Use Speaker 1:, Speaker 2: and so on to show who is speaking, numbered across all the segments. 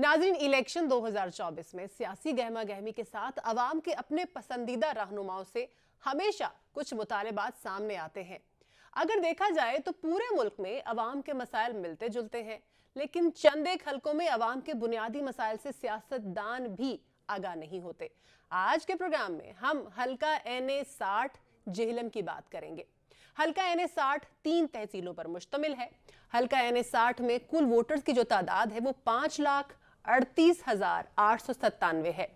Speaker 1: नाज़रीन, इलेक्शन 2024 में सियासी गहमा गहमी के साथ अवाम के अपने पसंदीदा रहनुमाओं से हमेशा कुछ मुतालिबात सामने आते हैं। अगर देखा जाए तो पूरे मुल्क में अवाम के मसाइल मिलते जुलते हैं, लेकिन चंद एक हलकों में अवाम के बुनियादी मसाइल से सियासतदान भी आगाह नहीं होते। आज के प्रोग्राम में हम हल्का NA 60 जेहलम की बात करेंगे। हल्का NA 60 3 तहसीलों पर मुश्तमिल है। हल्का NA 60 में कुल वोटर्स की जो तादाद है वो 5,38,897 है।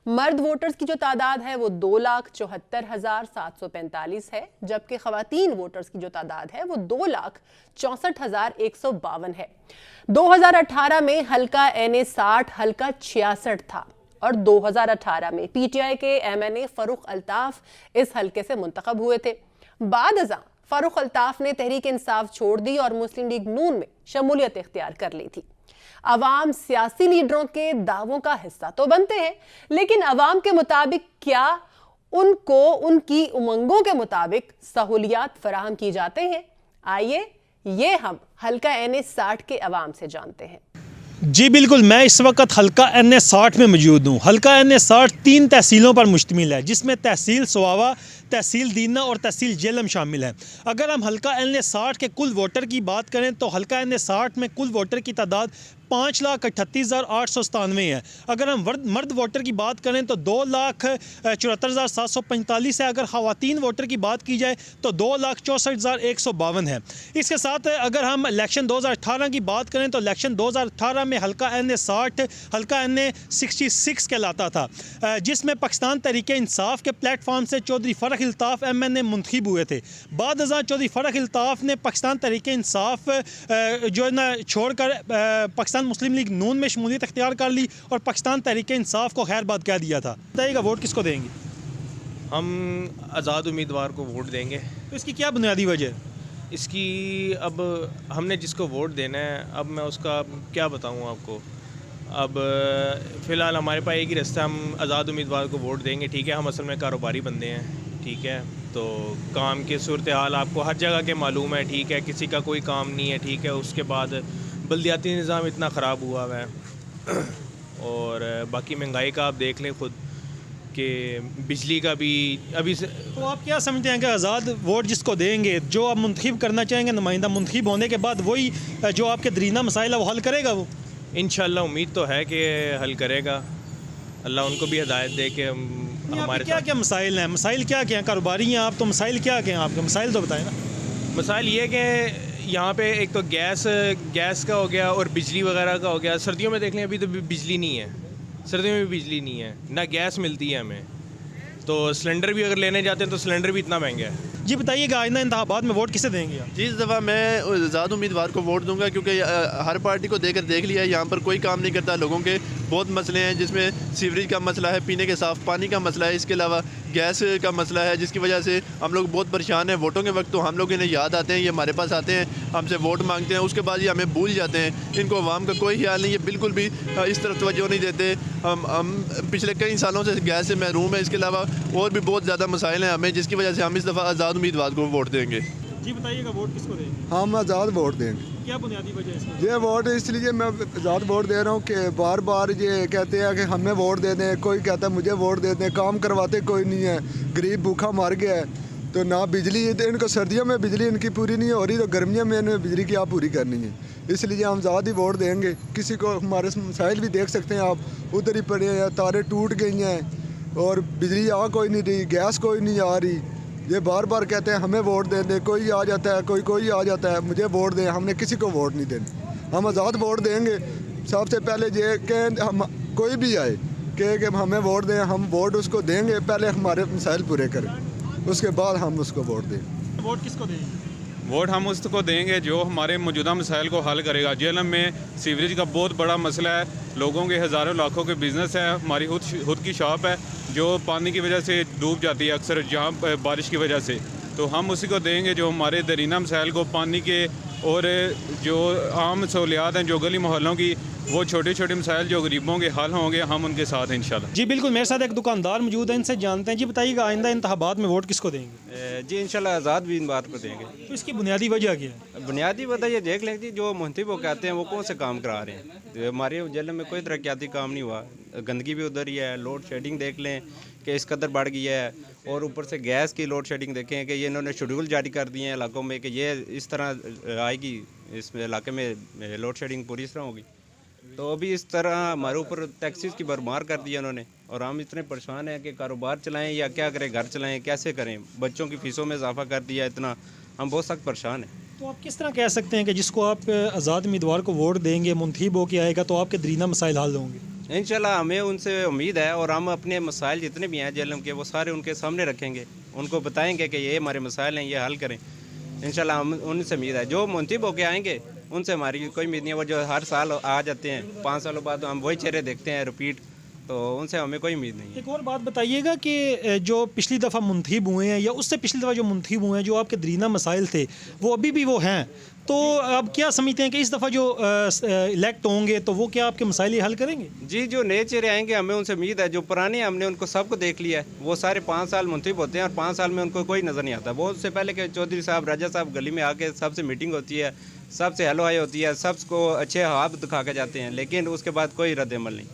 Speaker 1: मर्द वोटर्स की जो तादाद है वो 2,74,745 है, जबकि खवातीन वोटर्स की जो तादाद है वो 2,64,152 है। 2018 में हल्का NA 60 हल्का 66 था और 2018 में PTI के MNA फरूख अल्ताफ इस हल्के से मुंतखब हुए थे। बाद अज़ां फारूक अल्ताफ ने तहरीक इंसाफ छोड़ दी और मुस्लिम लीग नून में शमूलियत इख्तियार कर ली थी। अवाम सियासी लीडरों के दावों का हिस्सा तो बनते हैं, लेकिन अवाम के मुताबिक क्या उनको उनकी उमंगों के मुताबिक सहूलियात फराहम की जाते हैं? आइए ये हम हल्का NA 60 के अवाम से जानते हैं।
Speaker 2: जी बिल्कुल, मैं इस वक्त हल्का NA 60 में मौजूद हूँ। हल्का NA 60 3 तहसीलों पर मुश्तमिल है, जिसमें तहसील सोआवा, तहसील दीना और तहसील जेहलम शामिल है। अगर हम हल्का NA 60 के कुल वोटर की बात करें तो हल्का NA 60 में कुल वोटर की तादाद 5,38,897 है। अगर हम मर्द वोटर की बात करें तो 2,74,745 है। अगर ख़वातीन वोटर की बात की जाए तो 2,64,152 है। इसके साथ अगर हम इलेक्शन 2018 की बात करें तो इलेक्शन 2018 में हल्का NA 60 हल्का NA 66 कहलाता था, जिसमें पाकिस्तान तहरीक इंसाफ के प्लेटफॉर्म से चौधरी फ़रख अल्ताफ़ MNA मुंतखब हुए थे। बाद अज़ां चौधरी फ़रख अल्ताफ़ ने पाकिस्तान तहरीक इंसाफ जो है ना छोड़कर पाकिस्तान मुस्लिम लीग नून में शमूलियत इख्तियार कर ली और पाकिस्तान तहरीक इंसाफ को खैरबाद कह दिया था। बताइएगा वोट किसको देंगे?
Speaker 3: हम आज़ाद उम्मीदवार को वोट देंगे।
Speaker 2: तो इसकी क्या बुनियादी वजह है?
Speaker 3: इसकी अब हमने जिसको वोट देना है, अब मैं उसका क्या बताऊं आपको। अब फ़िलहाल हमारे पास एक ही रास्ता, हम आज़ाद उम्मीदवार को वोट देंगे। ठीक है, हम असल में कारोबारी बंदे हैं, ठीक है, तो काम की सूरत हाल आपको हर जगह के मालूम है, ठीक है, किसी का कोई काम नहीं है, ठीक है। उसके बाद बल्दियाती निज़ाम इतना ख़राब हुआ है और बाकी महंगाई का आप देख लें खुद कि बिजली का भी अभी से।
Speaker 2: तो आप क्या समझते हैं कि आज़ाद वोट जिसको देंगे, जो आप मुंतखब करना चाहेंगे नुमाइंदा, मुंतखब होने के बाद वही जो आपके दरीना मसाइल है वो हल करेगा? वो इंशाल्लाह
Speaker 3: उम्मीद तो है कि हल करेगा। अल्लाह उनको भी हिदायत दे के हमारे
Speaker 2: क्या क्या मसाइल हैं? मसाइल क्या क्या हैं? कारोबारी हैं आप, तो मसाइल क्या क्या हैं आपके? मसाइल तो बताएं ना।
Speaker 3: मसाइल ये कि यहाँ पे एक तो गैस का हो गया और बिजली वगैरह का हो गया। सर्दियों में देख लें अभी तो बिजली नहीं है, सर्दियों में भी बिजली नहीं है, ना गैस मिलती है हमें, तो सिलेंडर भी अगर लेने जाते हैं तो सिलेंडर भी इतना महंगा है।
Speaker 2: जी बताइएगा, आइंदा इंतखाबात में वोट किसे देंगे आप?
Speaker 4: जी, इस दफ़ा मैं आज़ाद उम्मीदवार को वोट दूंगा, क्योंकि हर पार्टी को देख लिया है, यहाँ पर कोई काम नहीं करता। लोगों के बहुत मसले हैं, जिसमें सीवरेज का मसला है, पीने के साफ़ पानी का मसला है, इसके अलावा गैस का मसला है, जिसकी वजह से हम लोग बहुत परेशान हैं। वोटों के वक्त तो हम लोग इन्हें याद आते हैं, ये हमारे पास आते हैं, हमसे वोट मांगते हैं, उसके बाद ये हमें भूल जाते हैं। इनको अवाम का कोई ख्याल नहीं है, बिल्कुल भी इस तरफ तवज्जो नहीं देते। हम पिछले कई सालों से गैस से महरूम है। इसके अलावा और भी बहुत ज़्यादा मसाइल हैं हमें, जिसकी वजह से हम इस दफ़ा आज़ाद उम्मीदवार को वोट देंगे।
Speaker 2: जी बताइएगा, वोट किसको देंगे?
Speaker 5: हम आज़ाद वोट देंगे।
Speaker 2: क्या बुनियादी वजह है इसमें?
Speaker 5: ये वोट इसलिए मैं आज़ाद वोट दे रहा हूँ कि बार बार ये कहते हैं कि हमें वोट दे दें, कोई कहता है मुझे वोट दे दें, काम करवाते कोई नहीं है, गरीब भूखा मर गया है। तो ना बिजली, इनको सर्दियों में बिजली इनकी पूरी नहीं हो रही, तो गर्मियों में इन्हें बिजली की आप पूरी करनी है। इसलिए हम आज़ाद ही वोट देंगे। किसी को हमारे मसाइल भी देख सकते हैं आप, उधर ही पड़े हैं, तारे टूट गई हैं और बिजली आ कोई नहीं रही, गैस कोई नहीं आ रही। ये बार बार कहते हैं हमें वोट दे दें, कोई आ जाता है, कोई आ जाता है, मुझे वोट दें। हमने किसी को वोट नहीं देनी, हम आज़ाद वोट देंगे। सबसे पहले ये कि हम कोई भी आए कि हमें वोट दें, हम वोट उसको देंगे, पहले हमारे मसाइल पूरे करें, उसके बाद हम उसको वोट दें।
Speaker 2: वोट किसको देंगे?
Speaker 6: वोट हम उसको देंगे जो हमारे मौजूदा मसाइल को हल करेगा। जेहलम में सीवरेज का बहुत बड़ा मसला है, लोगों के हज़ारों लाखों के बिज़नेस है, हमारी खुद की शॉप है जो पानी की वजह से डूब जाती है अक्सर, जहाँ बारिश की वजह से। तो हम उसी को देंगे जो हमारे दरीना मसाइल को, पानी के और जो आम सहूलियात हैं जो गली मोहल्लों की, वो छोटे छोटे मसाइल जो गरीबों के हल होंगे, हम उनके साथ हैं इंशाल्लाह।
Speaker 2: जी बिल्कुल, मेरे साथ एक दुकानदार मौजूद है, इनसे जानते हैं। जी बताइएगा, आइंदा इंतखाबात में वोट किसको देंगे?
Speaker 7: जी इंशाल्लाह आज़ाद भी इन बात को देंगे।
Speaker 2: तो इसकी बुनियादी वजह क्या है?
Speaker 7: बुनियादी वजह ये देख लें जी, जो मुंतब वो कहते हैं वो कौन से काम करा रहे हैं। तो हमारे जिले में कोई तरक्याती काम नहीं हुआ, गंदगी भी उधर ही है। लोड शेडिंग देख लें कि इस कदर बढ़ गई है, और ऊपर से गैस की लोड शेडिंग देखें कि ये इन्होंने शेड्यूल जारी कर दिए हैं इलाकों में कि ये इस तरह आएगी, इस इलाके में लोड शेडिंग पूरी इस तरह होगी। तो अभी इस तरह हमारे ऊपर टैक्सीज की भरमार कर दिया उन्होंने, और हम इतने परेशान हैं कि कारोबार चलाएं या क्या करें, घर चलाएं, कैसे करें। बच्चों की फ़ीसों में इजाफा कर दिया इतना, हम बहुत सख्त परेशान हैं।
Speaker 2: तो आप किस तरह कह सकते हैं कि जिसको आप आज़ाद उम्मीदवार को वोट देंगे, मुंतखब होकर आएगा, तो आपके दरीना मसाइल हल होंगे?
Speaker 7: इंशाल्लाह हमें उनसे उम्मीद है, और हम अपने मसाइल जितने भी हैं जेलम के वो सारे उनके सामने रखेंगे, उनको बताएंगे कि ये हमारे मसाइल हैं, ये हल करें। इंशाल्लाह हम उनसे उम्मीद है, जो मुंतखब होके आएंगे उनसे हमारी कोई उम्मीद नहीं है। वो जो हर साल आ जाते हैं, 5 सालों बाद हम वही चेहरे देखते हैं रिपीट, तो उनसे हमें कोई उम्मीद नहीं है।
Speaker 2: एक और बात बताइएगा कि जो पिछली दफ़ा मुंतखब हुए हैं या उससे पिछली दफ़ा जो मुंतखब हुए हैं, जो आपके दरीना मसाइल थे वो अभी भी वो हैं, तो अब क्या समझते हैं कि इस दफ़ा जो इलेक्ट होंगे तो वो क्या आपके मसाइल हल करेंगे?
Speaker 7: जी, जो नए चेहरे आएंगे हमें उनसे उम्मीद है। जो पुराने हैं हमने उनको सबको देख लिया है, वो सारे 5 साल मुंतखब होते हैं और 5 साल में उनको कोई नज़र नहीं आता। वो उससे पहले के चौधरी साहब, राजा साहब गली में आके सबसे मीटिंग होती है, सबसे हेलो हाई होती है, सबको अच्छे हाथ दिखा के जाते हैं, लेकिन उसके बाद कोई रद्द-ए-अमल नहीं।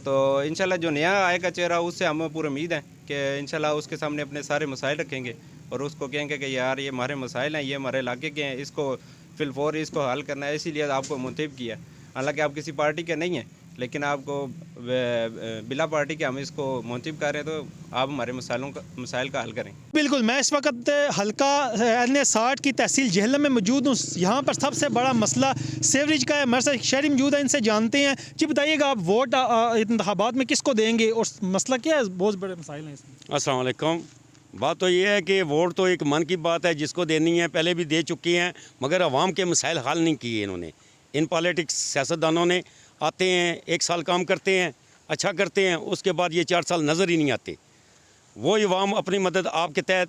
Speaker 7: तो इंशाल्लाह जो नया आएगा चेहरा, उससे हमें पूरी उम्मीद है कि इंशाल्लाह उसके सामने अपने सारे मसाइल रखेंगे और उसको कहेंगे कि यार ये हमारे मसाइल हैं, ये हमारे इलाके के हैं, इसको फिलफौर इसको हल करना है, इसीलिए आपको मुंतखब किया। हालांकि आप किसी पार्टी के नहीं हैं, लेकिन आपको बिला पार्टी के हम इसको मुंतखब कर रहे हैं, तो आप हमारे मसाइल का हल करें।
Speaker 2: बिल्कुल, मैं इस वक्त हल्का NA60 की तहसील जेहलम में मौजूद हूँ। यहाँ पर सबसे बड़ा मसला सीवरेज का है। मेरे साथ एक शहरी मौजूद है, इनसे जानते हैं। जी बताइएगा, आप वोट इंतखाबात में किसको देंगे और मसला क्या है? बहुत बड़े मसाइल हैं इसमें।
Speaker 8: अस्सलाम वालेकुम। बात तो ये है कि वोट तो एक मन की बात है, जिसको देनी है पहले भी दे चुकी हैं, मगर अवाम के मसाइल हल नहीं किए इन्होंने। इन पॉलिटिक्स सियासतदानों ने आते हैं, 1 साल काम करते हैं, अच्छा करते हैं, उसके बाद ये 4 साल नज़र ही नहीं आते। वो अवाम अपनी मदद आपके तहत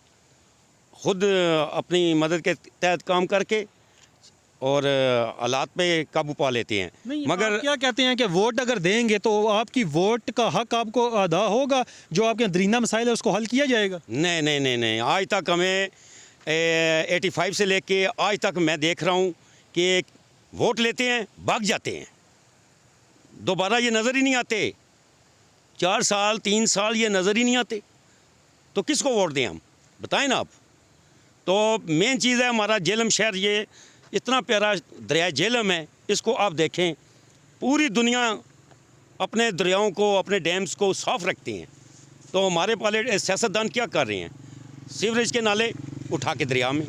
Speaker 8: खुद अपनी मदद के तहत काम करके और हालात पे काबू पा लेते हैं।
Speaker 2: नहीं,
Speaker 8: मगर
Speaker 2: आप क्या कहते हैं कि वोट अगर देंगे तो आपकी वोट का हक आपको अदा होगा, जो आपके दरीना मसाइल है उसको हल किया जाएगा?
Speaker 8: नहीं नहीं नहीं नहीं, आज तक हमें 85 से लेके आज तक मैं देख रहा हूँ कि वोट लेते हैं, भाग जाते हैं, दोबारा ये नज़र ही नहीं आते। 4 साल 3 साल ये नज़र ही नहीं आते, तो किसको वोट दें हम, बताएं ना आप। तो मेन चीज़ है हमारा जेहलम शहर, ये इतना प्यारा दरिया जेहलम है, इसको आप देखें, पूरी दुनिया अपने दरियाओं को, अपने डैम्स को साफ़ रखते हैं, तो हमारे सियासतदान क्या कर रहे हैं? सीवरेज के नाले उठा के दरिया में,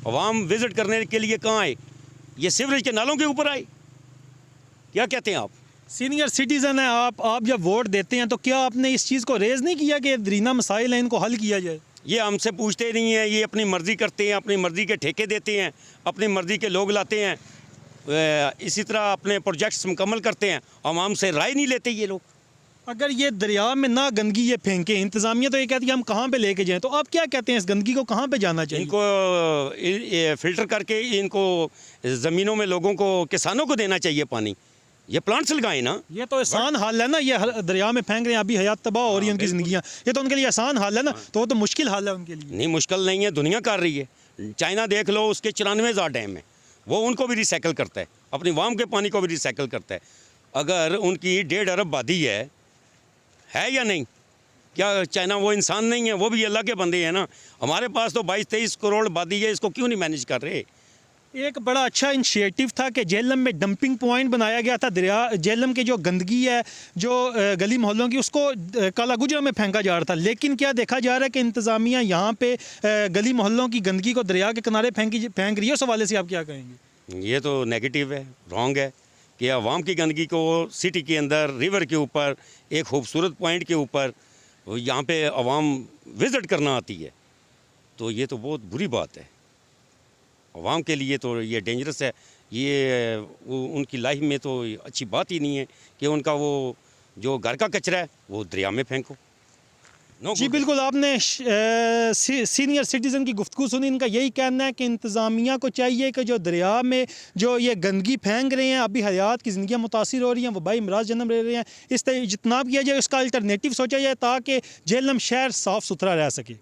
Speaker 8: अवाम विज़िट करने के लिए कहाँ आए? ये सीवरेज के नालों के ऊपर आए। क्या कहते हैं आप?
Speaker 2: सीनियर सिटीज़न है आप जब वोट देते हैं तो क्या आपने इस चीज़ को रेज़ नहीं किया कि दरीना मसाइल हैं, इनको हल किया जाए?
Speaker 8: ये हमसे पूछते नहीं हैं, ये अपनी मर्ज़ी करते हैं, अपनी मर्ज़ी के ठेके देते हैं, अपनी मर्ज़ी के लोग लाते हैं, इसी तरह अपने प्रोजेक्ट्स मुकम्मल करते हैं, आवाम से राय नहीं लेते ये लोग।
Speaker 2: अगर ये दरिया में ना गंदगी ये फेंके, इंतज़ामिया तो ये कहती है हम कहाँ पे लेके जाएं, तो आप क्या कहते हैं इस गंदगी को कहाँ पे जाना चाहिए?
Speaker 8: इनको फ़िल्टर करके इनको ज़मीनों में लोगों को, किसानों को देना चाहिए पानी। ये प्लांट्स लगाएं ना।
Speaker 2: ये तो आसान हाल है ना, ये दरिया में फेंक रहे हैं, अभी हयात तबाह हो रही है उनकी ज़िंदगियाँ, ये तो उनके लिए आसान हाल है ना, तो वो तो मुश्किल हाल है उनके लिए।
Speaker 8: नहीं, मुश्किल नहीं है, दुनिया कर रही है। चाइना देख लो, उसके 94,000 डैम है, वो उनको भी रिसाइकिल करता है, अपनी वाम के पानी को भी रिसाइकिल करता है। अगर उनकी 1.5 अरब आबादी है या नहीं? क्या चाइना वो इंसान नहीं है? वो भी अल्लाह के बंदे हैं ना। हमारे पास तो 22-23 करोड़ आबादी है, इसको क्यों नहीं मैनेज कर रहे?
Speaker 2: एक बड़ा अच्छा इनिशिएटिव था कि जेहलम में डंपिंग पॉइंट बनाया गया था। दरिया जेहलम के जो गंदगी है, जो गली मोहल्लों की, उसको काला गुजरा में फेंका जा रहा था, लेकिन क्या देखा जा रहा है कि इंतज़ामिया यहाँ पे गली मोहल्लों की गंदगी को दरिया के किनारे फेंक रही है। उस हवाले से आप क्या कहेंगे?
Speaker 8: ये तो नेगेटिव है, रॉन्ग है कि आवाम की गंदगी को सिटी के अंदर, रिवर के ऊपर, एक खूबसूरत पॉइंट के ऊपर यहाँ पे आवाम विज़िट करना आती है, तो ये तो बहुत बुरी बात है। अवाम के लिए तो ये डेंजरस है, ये उनकी लाइफ में तो अच्छी बात ही नहीं है कि उनका वो जो घर का कचरा है वो दरिया में फेंको। No
Speaker 2: जी
Speaker 8: good.
Speaker 2: बिल्कुल, आपने सीनियर सिटीज़न की गुफ्तगू सुनी। इनका यही कहना है कि इंतज़ामिया को चाहिए कि जो दरिया में जो ये गंदगी फेंक रहे हैं, अभी हयात की ज़िंदगियाँ मुतासिर हो रही हैं, वबाई अमराज जन्म ले रहे हैं, इस तरह जितना किया जाए उसका अल्टरनेटिव सोचा जाए ताकि झेलम शहर साफ़ सुथरा रह सके।